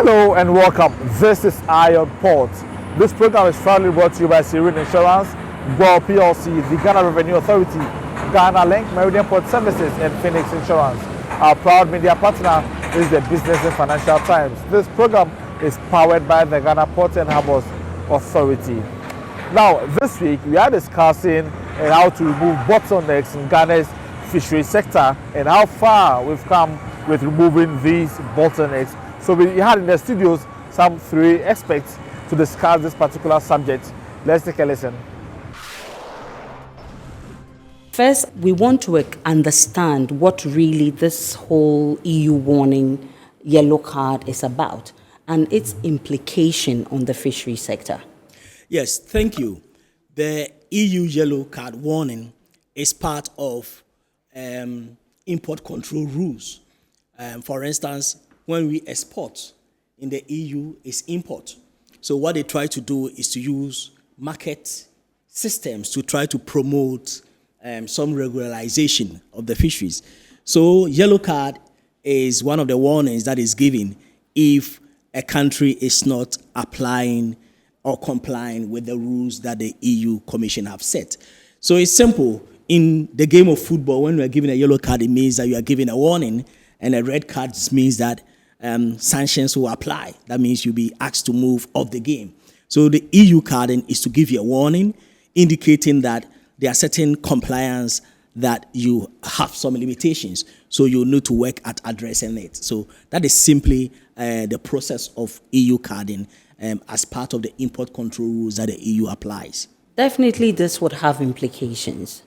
Hello and welcome. This is Iron Port. This program is proudly brought to you by Serene Insurance, Gual PLC, the Ghana Revenue Authority, Ghana Link, Meridian Port Services, and Phoenix Insurance. Our proud media partner is the Business and Financial Times. This program is powered by the Ghana Port and Harbours Authority. Now, this week we are discussing how to remove bottlenecks in Ghana's fishery sector and how far we've come with removing these bottlenecks. So we had in the studios some three experts to discuss this particular subject. Let's take a listen. First, we want to understand what really this whole EU warning yellow card is about and its implication on the fishery sector. Yes, thank you. The EU yellow card warning is part of import control rules. For instance, when we export in the EU, it's import. So what they try to do is to use market systems to try to promote some regularization of the fisheries. So yellow card is one of the warnings that is given if a country is not applying or complying with the rules that the EU Commission have set. So it's simple. In the game of football, when we are given a yellow card, it means that you are given a warning, and a red card means that sanctions will apply. That means you'll be asked to move off the game. So the EU carding is to give you a warning, indicating that there are certain compliance that you have some limitations. So you need to work at addressing it. So that is simply the process of EU carding as part of the import control rules that the EU applies. Definitely this would have implications.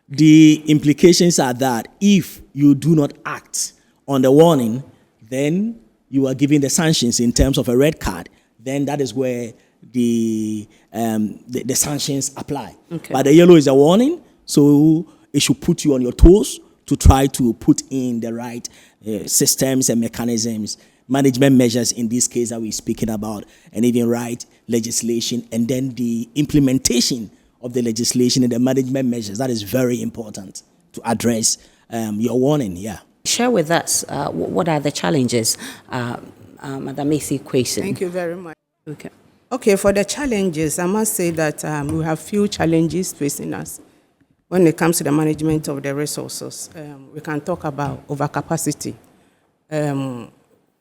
The implications are that if you do not act on the warning, then you are given the sanctions in terms of a red card. Then that is where the sanctions apply. Okay. But the yellow is a warning, so it should put you on your toes to try to put in the right systems and mechanisms, management measures in this case that we're speaking about, and even right legislation, and then the implementation of the legislation and the management measures. That is very important to address your warning, yeah. Share with us what are the challenges, Madam Macy Kwesi. Thank you very much. Okay, for the challenges, I must say that we have few challenges facing us. When it comes to the management of the resources, we can talk about overcapacity.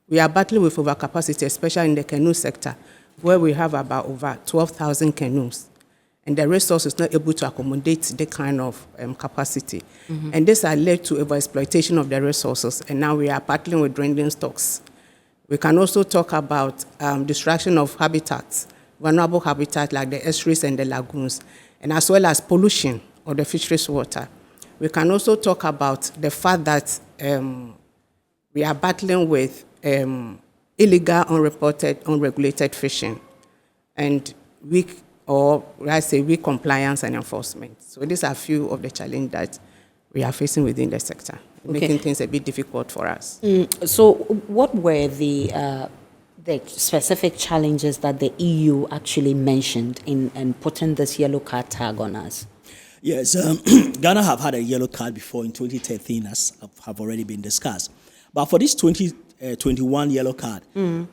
We are battling with overcapacity, especially in the canoe sector, where we have about over 12,000 canoes. And the resource is not able to accommodate the kind of capacity. Mm-hmm. And this has led to overexploitation of the resources, and now we are battling with dwindling stocks. We can also talk about destruction of habitats, vulnerable habitats like the estuaries and the lagoons, and as well as pollution of the fisheries water. We can also talk about the fact that we are battling with illegal, unreported, unregulated fishing, and weak compliance and enforcement. So these are a few of the challenges that we are facing within the sector, making things a bit difficult for us. So what were the specific challenges that the EU actually mentioned in putting this yellow card tag on us? Yes, Ghana have had a yellow card before in 2013, as have already been discussed. But for this 2021 yellow card,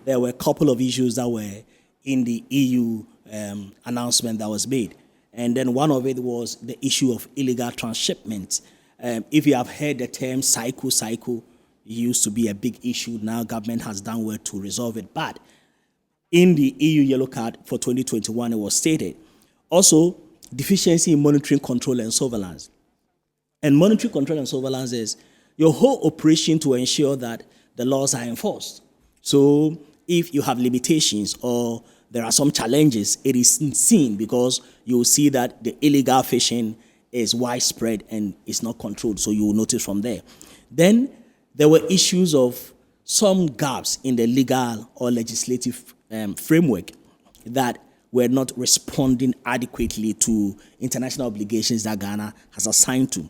there were a couple of issues that were in the EU announcement that was made. And then one of it was the issue of illegal transshipment. If you have heard the term cycle, it used to be a big issue. Now government has done well to resolve it. But in the EU yellow card for 2021, it was stated. Also, deficiency in monitoring control and surveillance. And monitoring control and surveillance is your whole operation to ensure that the laws are enforced. So if you have limitations or there are some challenges, it is seen because you will see that the illegal fishing is widespread and is not controlled, so you will notice from there. Then there were issues of some gaps in the legal or legislative framework that were not responding adequately to international obligations that Ghana has assigned to.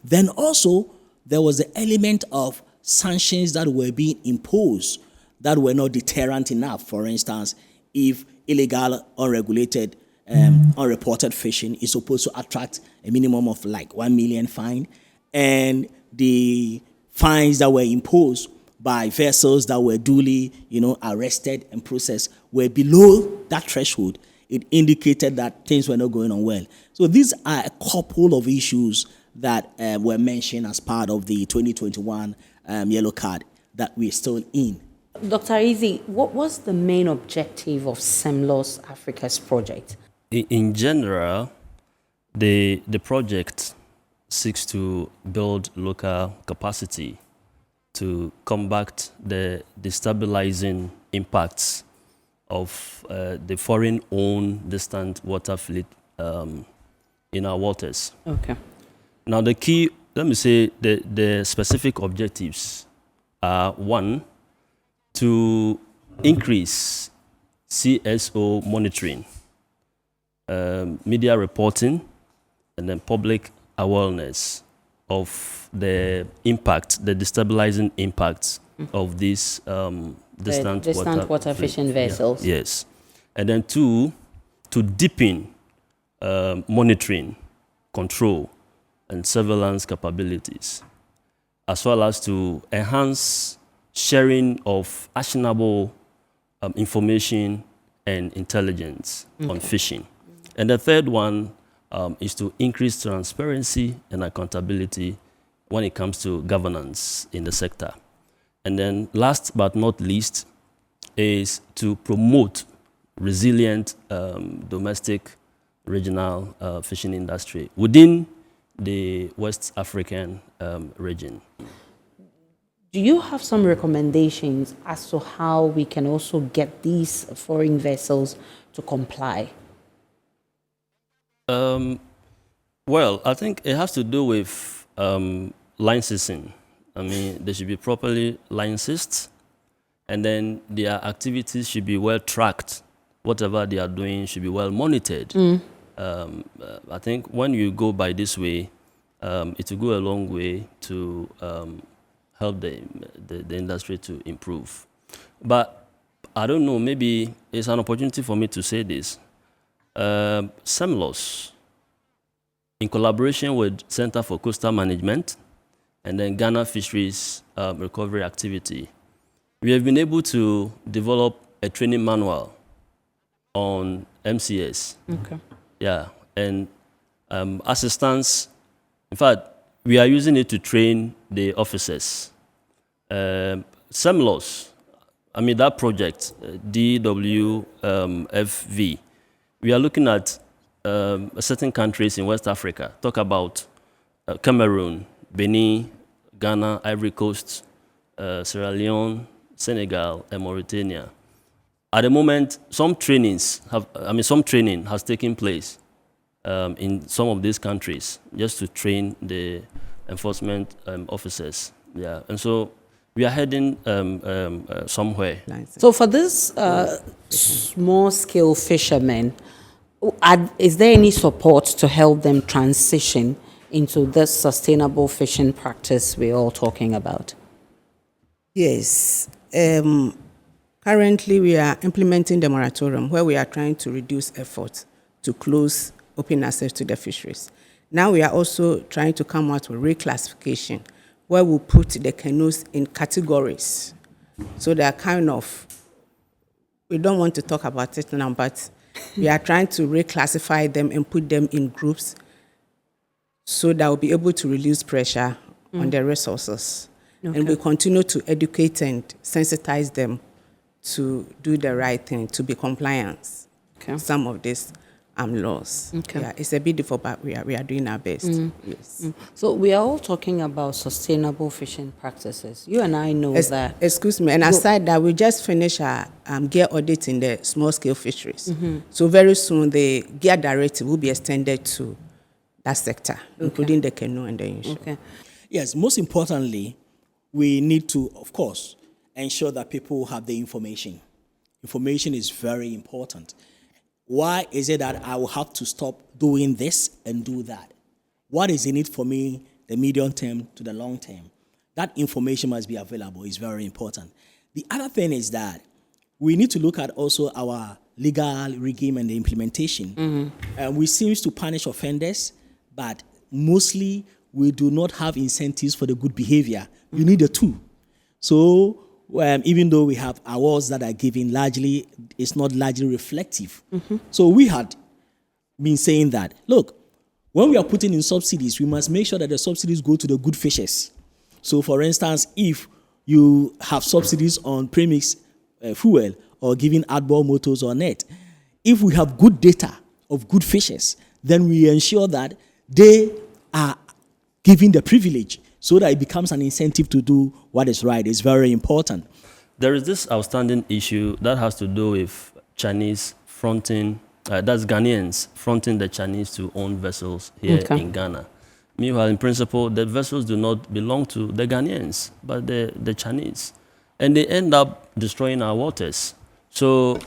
Then also, there was the element of sanctions that were being imposed that were not deterrent enough. For instance, if illegal, unregulated, unreported fishing is supposed to attract a minimum of like 1 million fine, and the fines that were imposed by vessels that were duly, arrested and processed were below that threshold, it indicated that things were not going on well. So these are a couple of issues that were mentioned as part of the 2021 yellow card that we're still in. Dr. Izzy, what was the main objective of SEMLOS Africa's project? In general, the project seeks to build local capacity to combat the destabilizing impacts of the foreign-owned distant water fleet in our waters. Okay. Now, the specific objectives are: one, to increase CSO monitoring, media reporting, and then public awareness of the destabilizing impacts of these distant water fishing vessels. Yeah, yes. And then two, to deepen monitoring, control, and surveillance capabilities, as well as to enhance sharing of actionable information and intelligence on fishing. And the third one is to increase transparency and accountability when it comes to governance in the sector. And then last but not least is to promote resilient domestic regional fishing industry within the West African region. Do you have some recommendations as to how we can also get these foreign vessels to comply? Well, I think it has to do with licensing. I mean, they should be properly licensed, and then their activities should be well tracked. Whatever they are doing should be well monitored. I think when you go by this way, it will go a long way to help the industry to improve. But I don't know, maybe it's an opportunity for me to say this. SEMLOS, in collaboration with Center for Coastal Management and then Ghana Fisheries Recovery Activity, we have been able to develop a training manual on MCS. Okay. Yeah, and as it stands, in fact, we are using it to train the officers. SEMLOS, I mean that project, DWFV, we are looking at certain countries in West Africa. Talk about Cameroon, Benin, Ghana, Ivory Coast, Sierra Leone, Senegal, and Mauritania. At the moment, some training has taken place in some of these countries just to train the enforcement officers. Yeah, and so we are heading somewhere. So for this small-scale fishermen, is there any support to help them transition into this sustainable fishing practice we're all talking about? Yes. Currently, we are implementing the moratorium where we are trying to reduce effort to close open access to the fisheries. Now we are also trying to come out with reclassification where we put the canoes in categories. So they are kind of, we don't want to talk about it now, but we are trying to reclassify them and put them in groups so that we'll be able to reduce pressure on the resources. Okay. And we continue to educate and sensitize them to do the right thing, to be compliant. Okay. Some of these laws. Okay. Yeah, it's a bit difficult, but we are doing our best. Yes. So we are all talking about sustainable fishing practices. You and I know that. Excuse me, and aside that, we just finished our gear audit in the small-scale fisheries. So very soon, the gear directive will be extended to that sector, including the canoe and the inshore. Okay. Yes, most importantly, we need to, of course, ensure that people have the information. Information is very important. Why is it that I will have to stop doing this and do that? What is in it for me, the medium term to the long term? That information must be available. It's very important. The other thing is that we need to look at also our legal regime and the implementation. We seem to punish offenders, but mostly we do not have incentives for the good behavior. You need the two. So even though we have awards that are given, largely, it's not largely reflective. So we had been saying that, look, when we are putting in subsidies, we must make sure that the subsidies go to the good fishers. So for instance, if you have subsidies on premix fuel or giving outboard motors or net, if we have good data of good fishers, then we ensure that they are given the privilege so that it becomes an incentive to do what is right. It's very important. There is this outstanding issue that has to do with Chinese fronting, that's Ghanaians fronting the Chinese to own vessels here in Ghana. Meanwhile, in principle, the vessels do not belong to the Ghanaians, but the Chinese. And they end up destroying our waters. So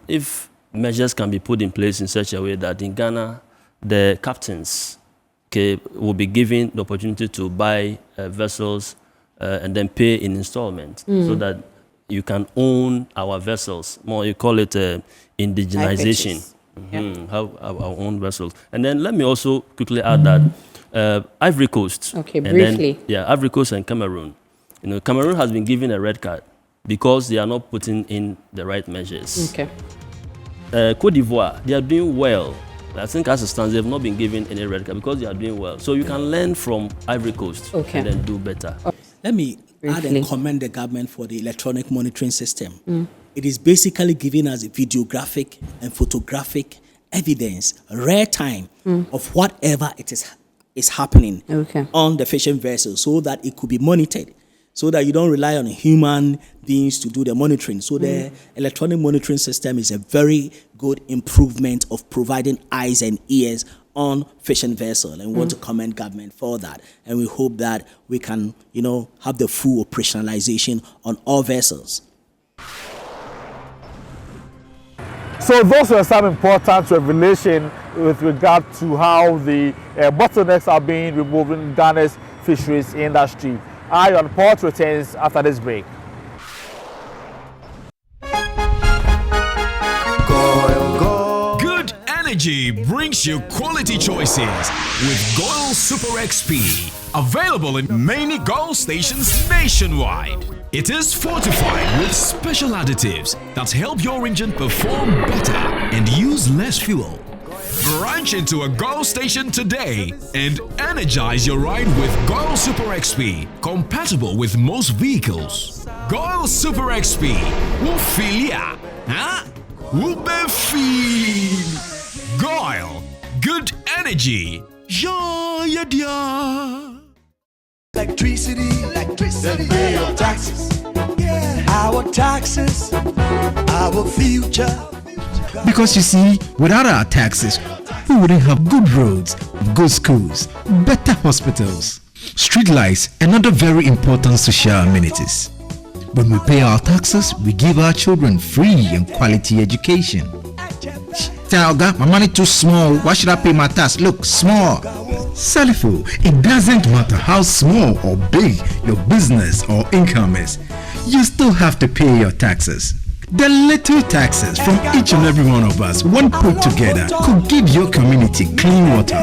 if measures can be put in place in such a way that in Ghana, the captains will be given the opportunity to buy vessels and then pay in installment so that you can own our vessels. More, you call it indigenization. Have our own vessels. And then let me also quickly add that Ivory Coast. Okay, briefly. Ivory Coast and Cameroon. Cameroon has been given a red card because they are not putting in the right measures. Okay. Côte d'Ivoire, they are doing well. I think as it stands, they have not been given any red card because they are doing well. So you can learn from Ivory Coast and then do better. Let me add and commend the government for the electronic monitoring system. It is basically giving us videographic and photographic evidence, rare time of whatever it is happening on the fishing vessel so that it could be monitored, so that you don't rely on human beings to do the monitoring. So the electronic monitoring system is a very good improvement of providing eyes and ears on fishing vessel, and we want to commend government for that. And we hope that we can, have the full operationalization on all vessels. So those were some important revelation with regard to how the bottlenecks are being removed in Ghana's fisheries industry. Eye on Port returns after this break. Good energy brings you quality choices with Goil Super XP. Available in many Goil stations nationwide. It is fortified with special additives that help your engine perform better and use less fuel. Branch into a Goil station today and energize your ride with Goil Super XP, compatible with most vehicles. Goil Super XP, Wufilia, huh? Wubefeel. Goil, good energy. Yeah, yeah. Electricity, then pay your taxes. Yeah. Our taxes, our future. Because you see, without our taxes, we wouldn't have good roads, good schools, better hospitals, street lights, and other very important social amenities. When we pay our taxes, we give our children free and quality education. Tell God, my money too small. Why should I pay my tax? Look, small. Salifo, it doesn't matter how small or big your business or income is, you still have to pay your taxes. The little taxes from each and every one of us, when put together, could give your community clean water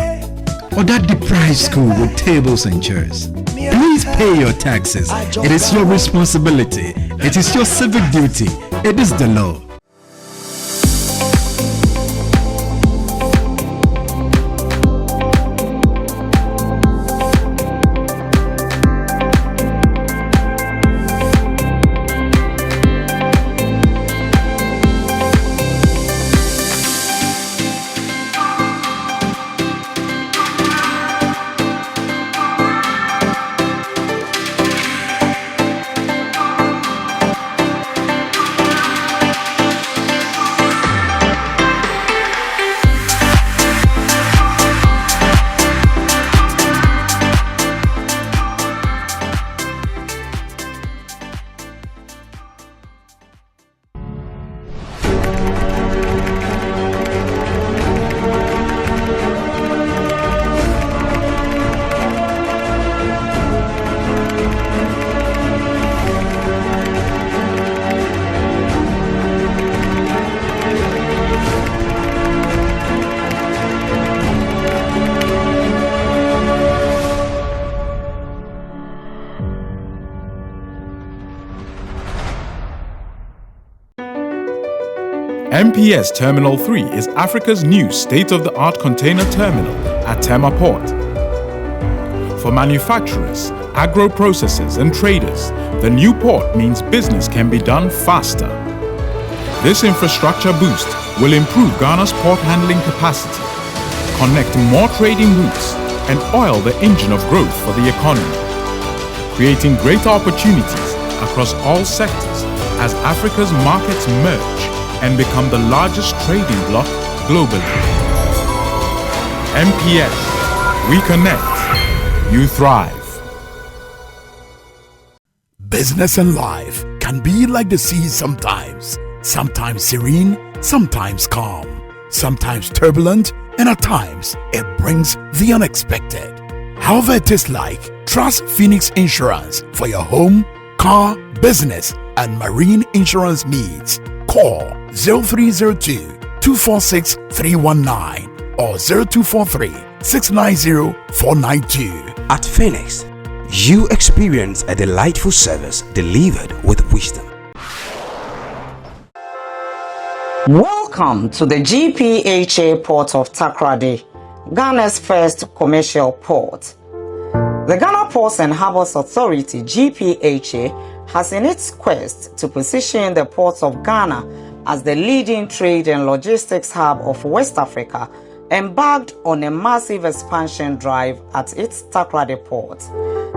or that deprived school with tables and chairs. Please pay your taxes. It is your responsibility. It is your civic duty. It is the law. MPS Terminal 3 is Africa's new state-of-the-art container terminal at Tema Port. For manufacturers, agro-processors and traders, the new port means business can be done faster. This infrastructure boost will improve Ghana's port handling capacity, connect more trading routes, and oil the engine of growth for the economy, creating greater opportunities across all sectors as Africa's markets merge and become the largest trading bloc globally. MPS, we connect, you thrive. Business and life can be like the sea sometimes. Sometimes serene, sometimes calm, sometimes turbulent, and at times it brings the unexpected. However it is like, trust Phoenix Insurance for your home, car, business, and marine insurance needs. Call 0302-246-319 or 0243-690-492. At Phoenix, you experience a delightful service delivered with wisdom. Welcome to the GPHA port of Takoradi, Ghana's first commercial port. The Ghana Ports and Harbours Authority-GPHA has in its quest to position the ports of Ghana as the leading trade and logistics hub of West Africa, embarked on a massive expansion drive at its Takoradi Port,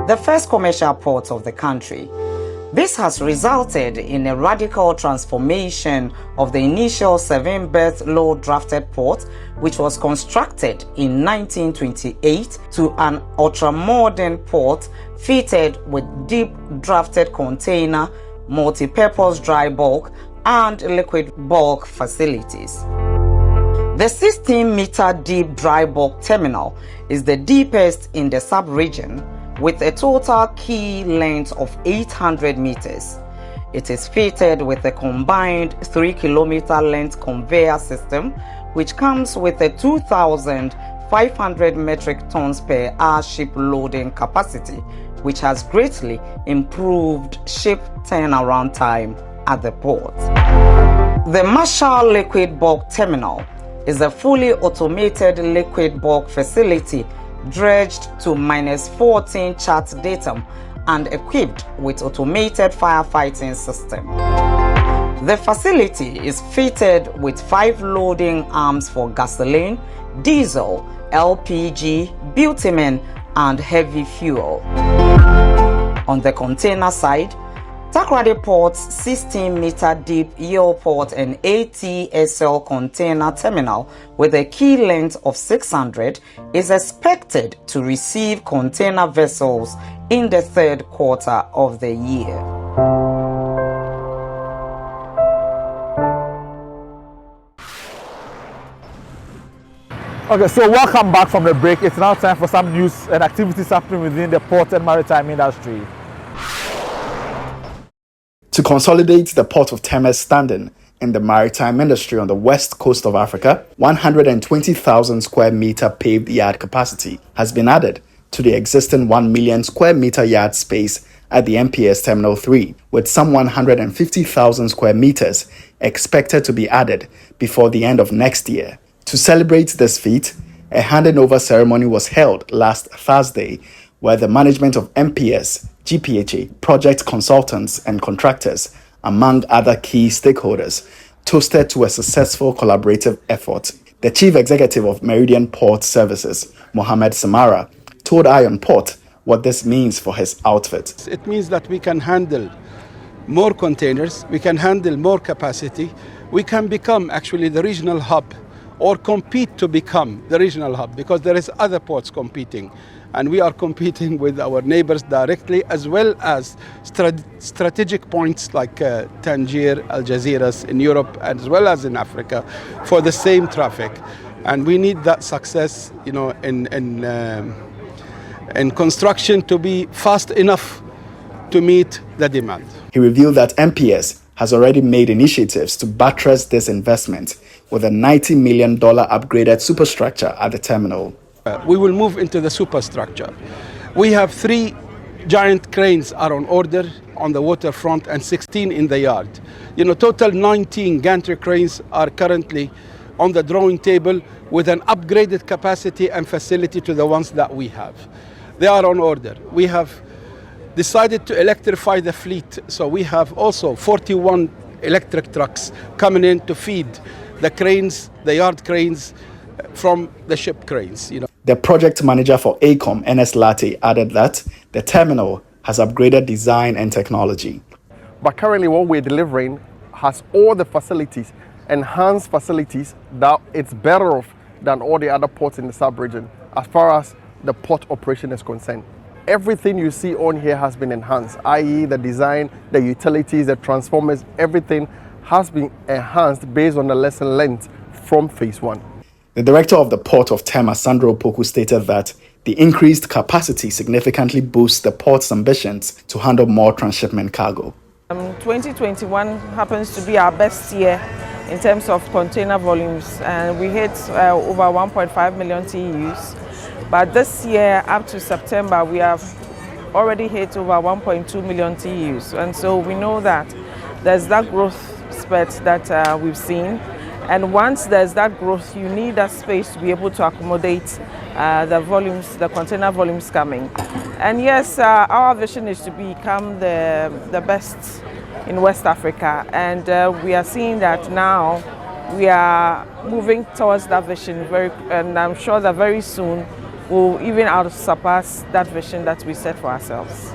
the first commercial port of the country. This has resulted in a radical transformation of the initial 7-berth low-drafted port, which was constructed in 1928, to an ultra-modern port fitted with deep-drafted container, multi-purpose dry bulk, and liquid bulk facilities. The 16-meter deep dry bulk terminal is the deepest in the sub-region, with a total quay length of 800 meters. It is fitted with a combined 3-kilometer length conveyor system, which comes with a 2,500 metric tons per hour ship loading capacity, which has greatly improved ship turnaround time at the port. The Marshall Liquid Bulk Terminal is a fully automated liquid bulk facility dredged to -14 chart datum and equipped with automated firefighting system. The facility is fitted with 5 loading arms for gasoline, diesel, LPG, bitumen, and heavy fuel. On the container side, Takoradi Port's 16-meter deep yield port and ATSL container terminal with a quay length of 600 is expected to receive container vessels in the 3rd quarter of the year. Okay, so welcome back from the break. It's now time for some news and activities happening within the port and maritime industry. To consolidate the Port of Tema's standing in the maritime industry on the west coast of Africa, 120,000 square meter paved yard capacity has been added to the existing 1 million square meter yard space at the MPS Terminal 3, with some 150,000 square meters expected to be added before the end of next year. To celebrate this feat, a handing over ceremony was held last Thursday, where the management of MPS, GPHA, project consultants and contractors, among other key stakeholders, toasted to a successful collaborative effort. The Chief Executive of Meridian Port Services, Mohammed Samara, told Ion Port what this means for his outfit. It means that we can handle more containers, we can handle more capacity, we can become actually the regional hub or compete to become the regional hub, because there is other ports competing. And we are competing with our neighbors directly, as well as strategic points like Tangier, Al Jazeera in Europe, as well as in Africa, for the same traffic. And we need that success, in construction to be fast enough to meet the demand. He revealed that MPS has already made initiatives to buttress this investment with a $90 million upgraded superstructure at the terminal. We will move into the superstructure. We have 3 giant cranes are on order on the waterfront and 16 in the yard. Total 19 gantry cranes are currently on the drawing table with an upgraded capacity and facility to the ones that we have. They are on order. We have decided to electrify the fleet, so we have also 41 electric trucks coming in to feed the cranes, the yard cranes from the ship cranes. The project manager for ACOM, NS Latte, added that the terminal has upgraded design and technology. But currently what we're delivering has all the facilities, enhanced facilities, that it's better off than all the other ports in the sub-region as far as the port operation is concerned. Everything you see on here has been enhanced, i.e. the design, the utilities, the transformers, everything has been enhanced based on the lesson learned from phase 1. The director of the Port of Tema, Sandro Poku, stated that the increased capacity significantly boosts the port's ambitions to handle more transshipment cargo. 2021 happens to be our best year in terms of container volumes, and we hit over 1.5 million TEUs. But this year, up to September, we have already hit over 1.2 million TEUs. And so we know that there's that growth spurt that we've seen. And once there's that growth, you need that space to be able to accommodate the volumes, the container volumes coming. And yes, our vision is to become the best in West Africa. And we are seeing that now we are moving towards that vision and I'm sure that very soon we'll even surpass that vision that we set for ourselves.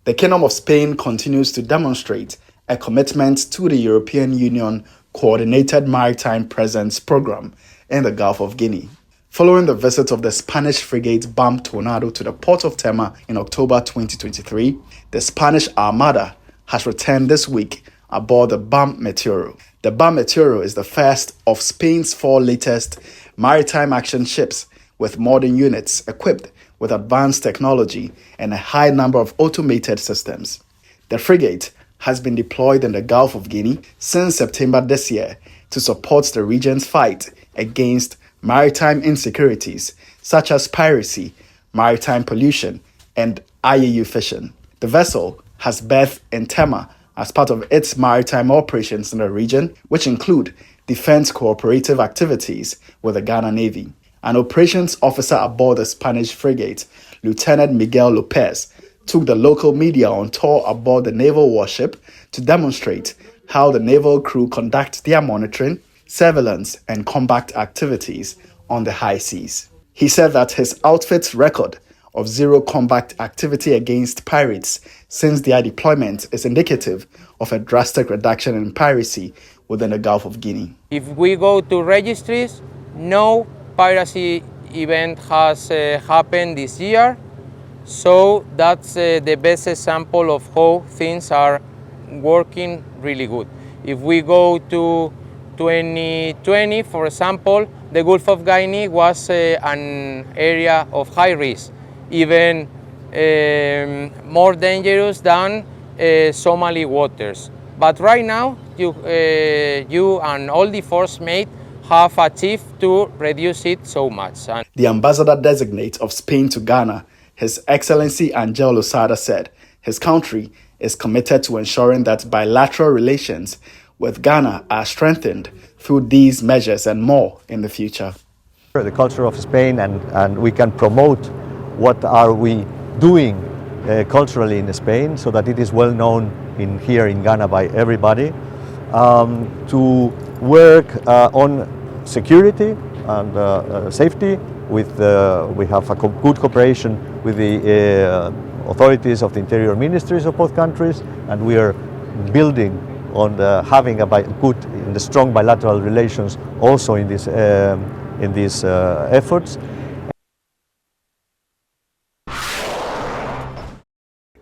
The Kingdom of Spain continues to demonstrate a commitment to the European Union Coordinated Maritime Presence Program in the Gulf of Guinea. Following the visit of the Spanish frigate BAM Tornado to the port of Tema in October 2023, the Spanish Armada has returned this week aboard the BAM Meteoro. The BAM Meteoro is the first of Spain's 4 latest maritime action ships with modern units equipped with advanced technology and a high number of automated systems. The frigate has been deployed in the Gulf of Guinea since September this year to support the region's fight against maritime insecurities such as piracy, maritime pollution, and IUU fishing. The vessel has berthed in Tema as part of its maritime operations in the region, which include defense cooperative activities with the Ghana Navy. An operations officer aboard the Spanish frigate, Lieutenant Miguel Lopez, took the local media on tour aboard the naval warship to demonstrate how the naval crew conduct their monitoring, surveillance, and combat activities on the high seas. He said that his outfit's record of zero combat activity against pirates since their deployment is indicative of a drastic reduction in piracy within the Gulf of Guinea. If we go to registries, no piracy event has happened this year. So that's the best example of how things are working really good. If we go to 2020, for example, the Gulf of Guinea was an area of high risk, even more dangerous than Somali waters. But right now, you and all the force mate have achieved to reduce it so much. And the ambassador-designate of Spain to Ghana, His Excellency Angel Losada, said his country is committed to ensuring that bilateral relations with Ghana are strengthened through these measures and more in the future. The culture of Spain, and we can promote what are we doing culturally in Spain so that it is well known here in Ghana by everybody, to work on security and safety. We have a good cooperation with the authorities of the interior ministries of both countries, and we are building on having good, strong bilateral relations also in these efforts.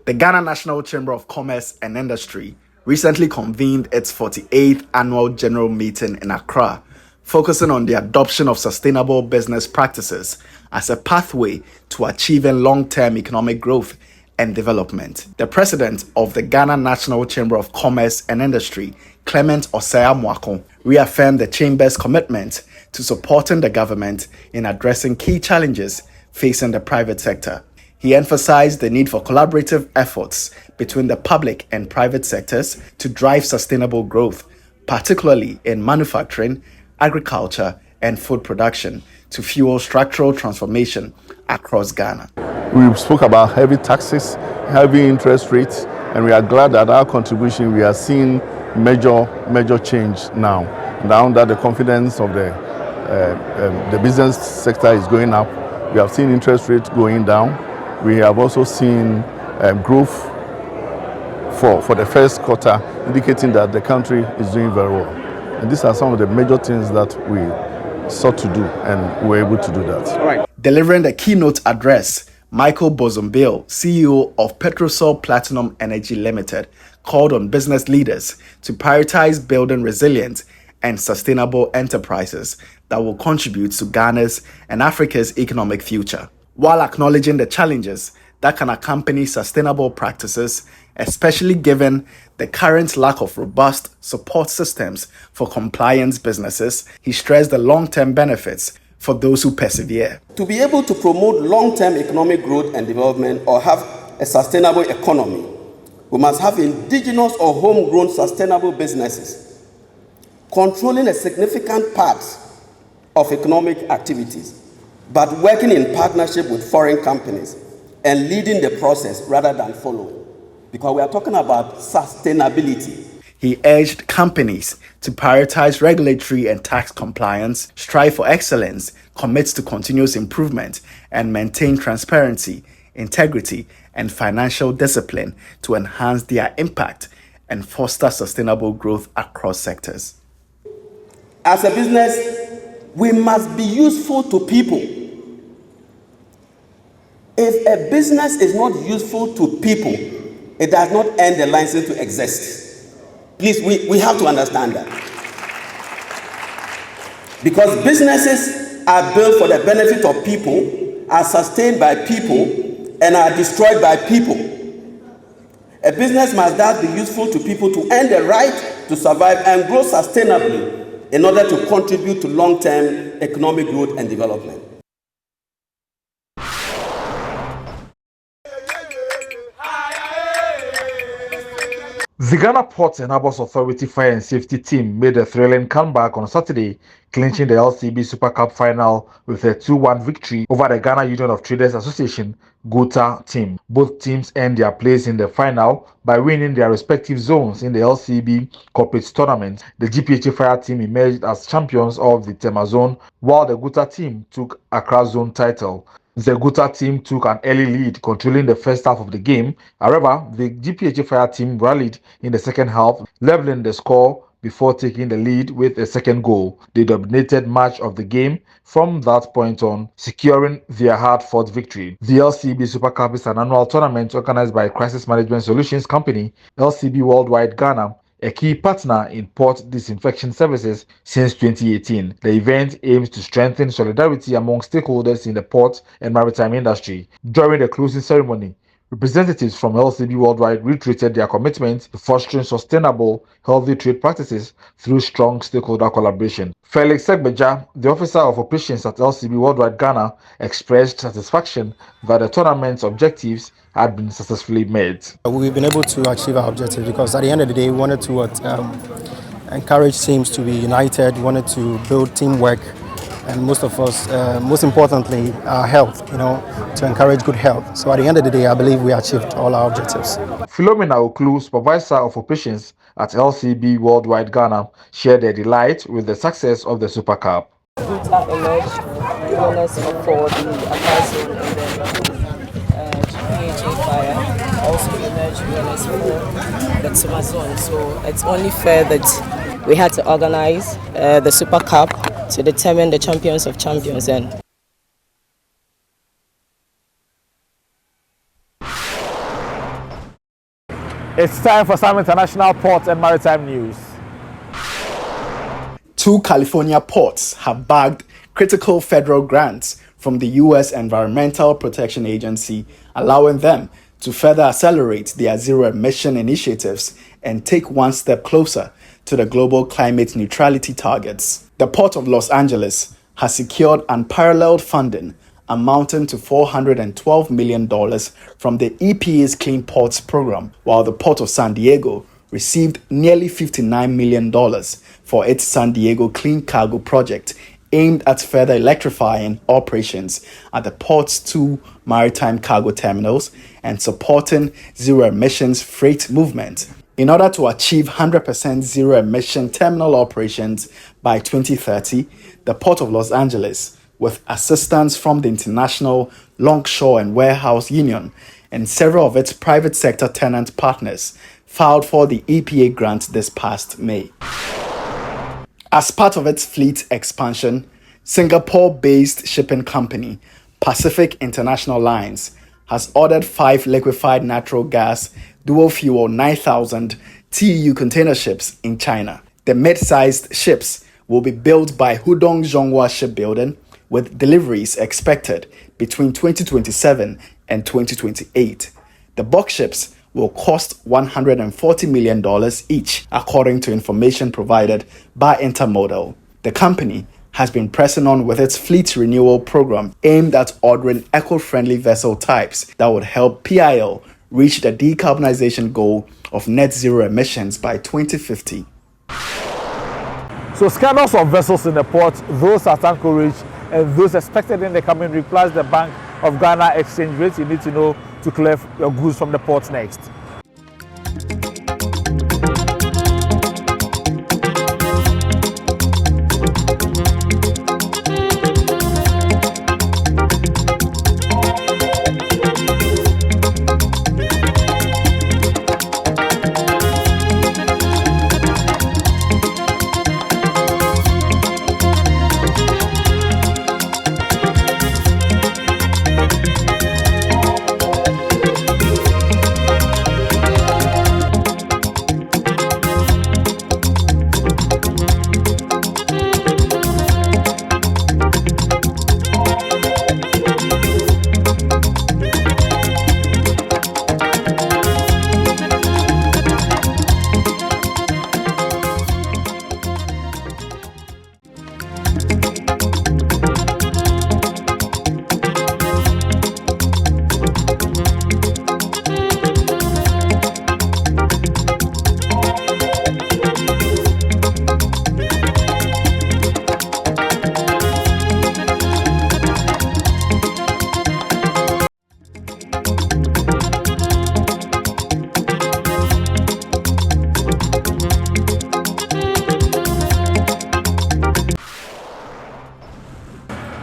The Ghana National Chamber of Commerce and Industry recently convened its 48th annual general meeting in Accra, focusing on the adoption of sustainable business practices as a pathway to achieving long-term economic growth and development. The president of the Ghana National Chamber of Commerce and Industry, Clement Osaya Mwako, reaffirmed the chamber's commitment to supporting the government in addressing key challenges facing the private sector. He emphasized the need for collaborative efforts between the public and private sectors to drive sustainable growth, particularly in manufacturing, agriculture, and food production, to fuel structural transformation across Ghana. We spoke about heavy taxes, heavy interest rates, and we are glad that our contribution, we are seeing major change now. Now that the confidence of the business sector is going up, we have seen interest rates going down. We have also seen growth for the first quarter, indicating that the country is doing very well. And these are some of the major things that we sought to do, and we were able to do that. All right. Delivering the keynote address, Michael Bozumbil, CEO of Petrosol Platinum Energy Limited, called on business leaders to prioritize building resilient and sustainable enterprises that will contribute to Ghana's and Africa's economic future, while acknowledging the challenges that can accompany sustainable practices, especially given the current lack of robust support systems for compliance businesses. He stressed the long-term benefits for those who persevere. To be able to promote long-term economic growth and development or have a sustainable economy, we must have indigenous or homegrown sustainable businesses controlling a significant part of economic activities, but working in partnership with foreign companies and leading the process rather than following, because we are talking about sustainability. He urged companies to prioritize regulatory and tax compliance, strive for excellence, commit to continuous improvement, and maintain transparency, integrity, and financial discipline to enhance their impact and foster sustainable growth across sectors. As a business, we must be useful to people. If a business is not useful to people, it does not earn the license to exist. Please, we have to understand that. Because businesses are built for the benefit of people, are sustained by people, and are destroyed by people. A business must thus be useful to people to earn the right to survive and grow sustainably in order to contribute to long-term economic growth and development. The Ghana Ports and Harbours Authority Fire and Safety team made a thrilling comeback on Saturday, clinching the LCB Super Cup final with a 2-1 victory over the Ghana Union of Traders Association GOTA team. Both teams earned their place in the final by winning their respective zones in the LCB Corporate Tournament. The GPHA Fire team emerged as champions of the Tema zone, while the GOTA team took Accra zone title. The GOTA team took an early lead, controlling the first half of the game. However, the GPHA Fire team rallied in the second half, leveling the score before taking the lead with a second goal. They dominated much of the game from that point on, securing their hard-fought victory. The LCB Super Cup is an annual tournament organized by Crisis Management Solutions Company, LCB Worldwide Ghana, a key partner in port disinfection services since 2018. The event aims to strengthen solidarity among stakeholders in the port and maritime industry. During the closing ceremony, representatives from LCB Worldwide reiterated their commitment to fostering sustainable, healthy trade practices through strong stakeholder collaboration. Felix Segbeja, the officer of operations at LCB Worldwide Ghana, expressed satisfaction that the tournament's objectives had been successfully met. We've been able to achieve our objective because at the end of the day, we wanted to encourage teams to be united, we wanted to build teamwork, and most importantly, our health, to encourage good health. So at the end of the day, I believe we achieved all our objectives. Philomena Oklu, supervisor of operations at LCB Worldwide Ghana, shared their delight with the success of the Super Cup. GOTA emerged winners for the Accra and then GPHA Fire also emerged winners for the Tema zone. So it's only fair that we had to organize the Super Cup to determine the champions of champions. And it's time for some international port and maritime news. 2 California ports have bagged critical federal grants from the U.S. Environmental Protection Agency, allowing them to further accelerate their zero-emission initiatives and take one step closer to the global climate neutrality targets. The Port of Los Angeles has secured unparalleled funding amounting to $412 million from the EPA's Clean Ports program, while the Port of San Diego received nearly $59 million for its San Diego Clean Cargo project, aimed at further electrifying operations at the port's 2 maritime cargo terminals and supporting zero-emissions freight movement. In order to achieve 100% zero-emission terminal operations by 2030, the Port of Los Angeles, with assistance from the International Longshore and Warehouse Union and several of its private sector tenant partners, filed for the EPA grant this past May. As part of its fleet expansion, Singapore-based shipping company Pacific International Lines has ordered 5 liquefied natural gas dual-fuel 9,000 TEU container ships in China. The mid-sized ships will be built by Hudong Zhonghua Shipbuilding, with deliveries expected between 2027 and 2028. The box ships will cost $140 million each, according to information provided by Intermodal. The company has been pressing on with its fleet renewal program aimed at ordering eco-friendly vessel types that would help PIL reach the decarbonization goal of net zero emissions by 2050. So scandals of vessels in the port, those at anchorage, and those expected in the coming week, plus the Bank of Ghana exchange rate you need to know to clear your goods from the port next.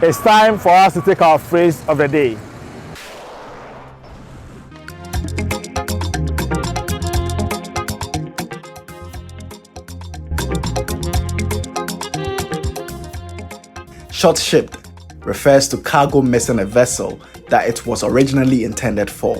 It's time for us to take our phrase of the day. Short-shipped refers to cargo missing a vessel that it was originally intended for.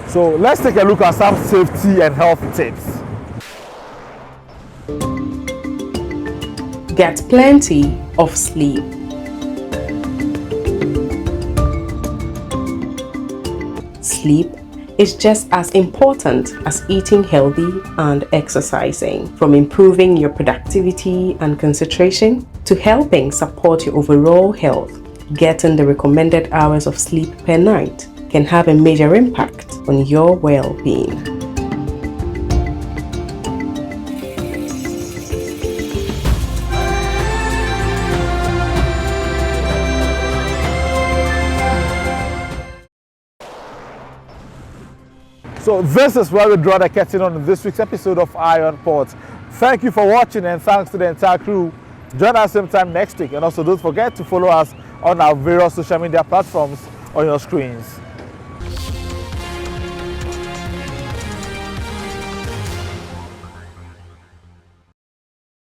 So let's take a look at some safety and health tips. Get plenty of sleep. Sleep is just as important as eating healthy and exercising, from improving your productivity and concentration to helping support your overall health. Getting the recommended hours of sleep per night can have a major impact on your well-being. So this is where we draw the curtain on this week's episode of Eye on Port. Thank you for watching, and thanks to the entire crew. Join us same time next week, and also don't forget to follow us on our various social media platforms on your screens.